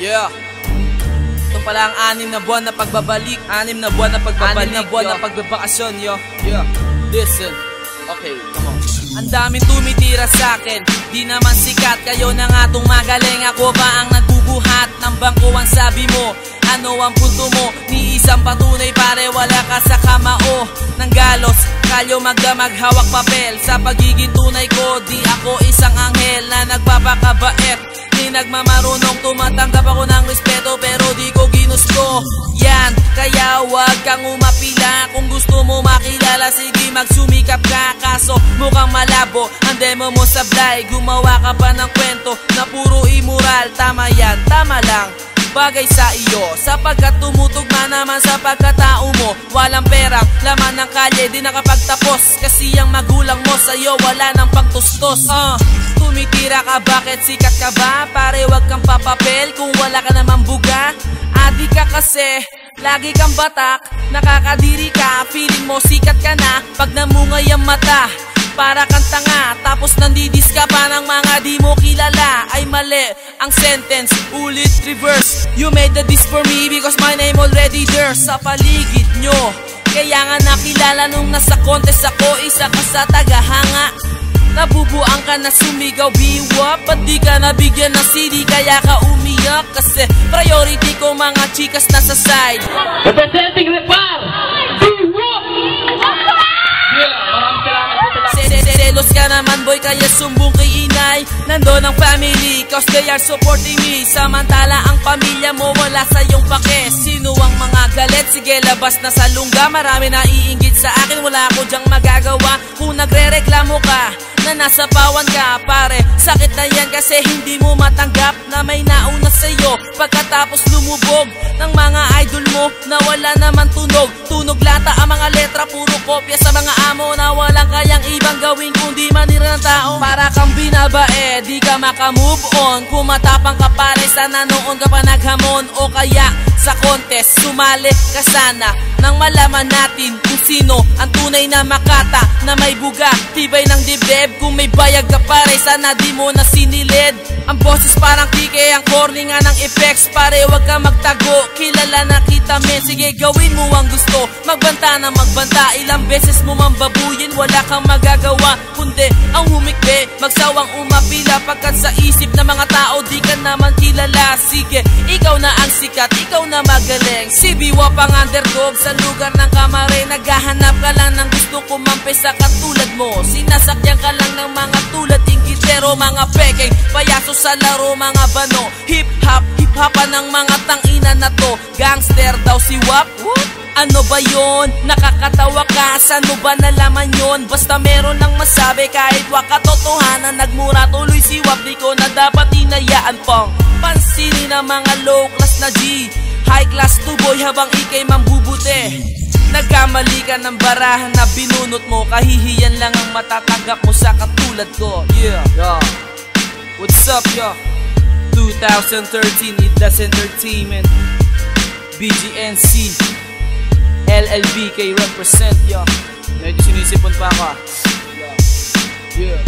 Yeah. Ito pala ang 6 na buwan na pagbabalik, 6 na buwan na pagbabalik, 6 na buwan na pagbabakasyon, yo. Yeah. Listen. Okay, come on. Ang daming tumitira sa akin, di naman sikat, kayo na nga tong magaling. Ako ba ang nagbubuhat ng bangko? Ang sabi mo, ano ang punto mo? Ni isang patunay pare, wala ka sa kamao ng galos, kalyo magdamag hawak papel. Sa pagiging tunay ko, di ako isang anghel na nagpapakabait, di nagmamarunong tumatanggap ako ng respeto, pero di ko ginusto yan. Kaya wag kang umapila, kung gusto mo makilala, sige magsumikap ka. Kaso mukhang malabo ang demo mo sa blay, gumawa ka pa ng kwento na puro immoral. Tama yan, tama lang, bagay sa iyo, sapagkat tumutugma naman sa pagkatao mo. Walang perang laman ng kalye, di nakapagtapos, kasi ang magulang mo sa'yo wala nang pagtustos. Tumitira ka, bakit sikat ka ba? Pare wag kang papapel kung wala ka naman buga. Adi ka kasi, lagi kang batak, nakakadiri ka, feeling mo sikat ka na pag namungay ang mata. Para kang tanga, tapos nandidis ka pa ng mga di mo kilala. Ay mali ang sentence, ulit reverse. You made the diss for me because my name already there sa paligid nyo. Kaya nga nakilala nung nasa contest ako, isa ka sa tagahanga. Nabubuang ka na sumigaw, biwap, ba't di ka nabigyan ng CD kaya ka umiyak? Kasi priority ko mga chikas nasa side. Representing Repar, biwap! Yeah, maraming salamat. Selos ka naman boy, kaya sumbong kay inay. Nandun ang family, cause they are supporting me. Samantala ang pamilya mo wala sa iyong pake. Sino ang mga galit? Sige labas na sa lungga. Marami na iinggit sa akin, wala ako dyang magagawa. Kung nagre-reklamo ka na nasa pawan ka, pare, sakit na yan kasi hindi mo matanggap na may nauna sa'yo pagkatapos lumubog ng mga idol mo na wala naman tunog. Tunog lata ang mga letra, puro kopya sa mga amo na walang kayang ibang gawin kundi manira ng tao. Para kang binabae, di ka makamove on. Kung matapang ka pare, sana noon ka pa naghamon. O kaya sa contest, sumali ka sana nang malaman natin kung sino ang tunay na makata na may buga, tibay ng dibdib. Kung may bayag ka pare, sana di mo na sinilid. Ang boses parang kike, ang corny nga ng effects. Pare wag ka magtago, kilala na kita men. Sige gawin mo ang gusto, magbanta na magbanta. Ilang beses mo mambabuyin, wala kang magagawa kundi ang humikbe, magsawang umapila. Pagkat sa isip ng mga tao di ka naman kilala. Sige, ikaw na ang sikat, ikaw na magaling. Si Biwap ang underdog sa lugar ng kamare. Naghahanap ka lang ng gusto kumampi sa katulad mo. Sinasakyan ka lang ng mga tulad inggitero, mga peking payaso sa laro, mga bano. Hip-hopan ng mga tangina na to. Gangster daw si Wap. Ano ba yon? Nakakatawa ka, saan mo ba nalaman yon? Basta meron lang masabi kahit wakatotohanan. Nagmura tuloy si Wap, di ko na dapat inayaan pang pansinin ng mga low class na G, high class to boy habang ikay mambubuti. Nagkamali ka ng barahan na binunot mo, kahihiyan lang ang matatanggap mo sa katulad ko. Yeah, what's up, yo? 2013, Idlas Entertainment, BGNC, LLBK represent, yo. Medyo sinisipon pa ako. Yeah.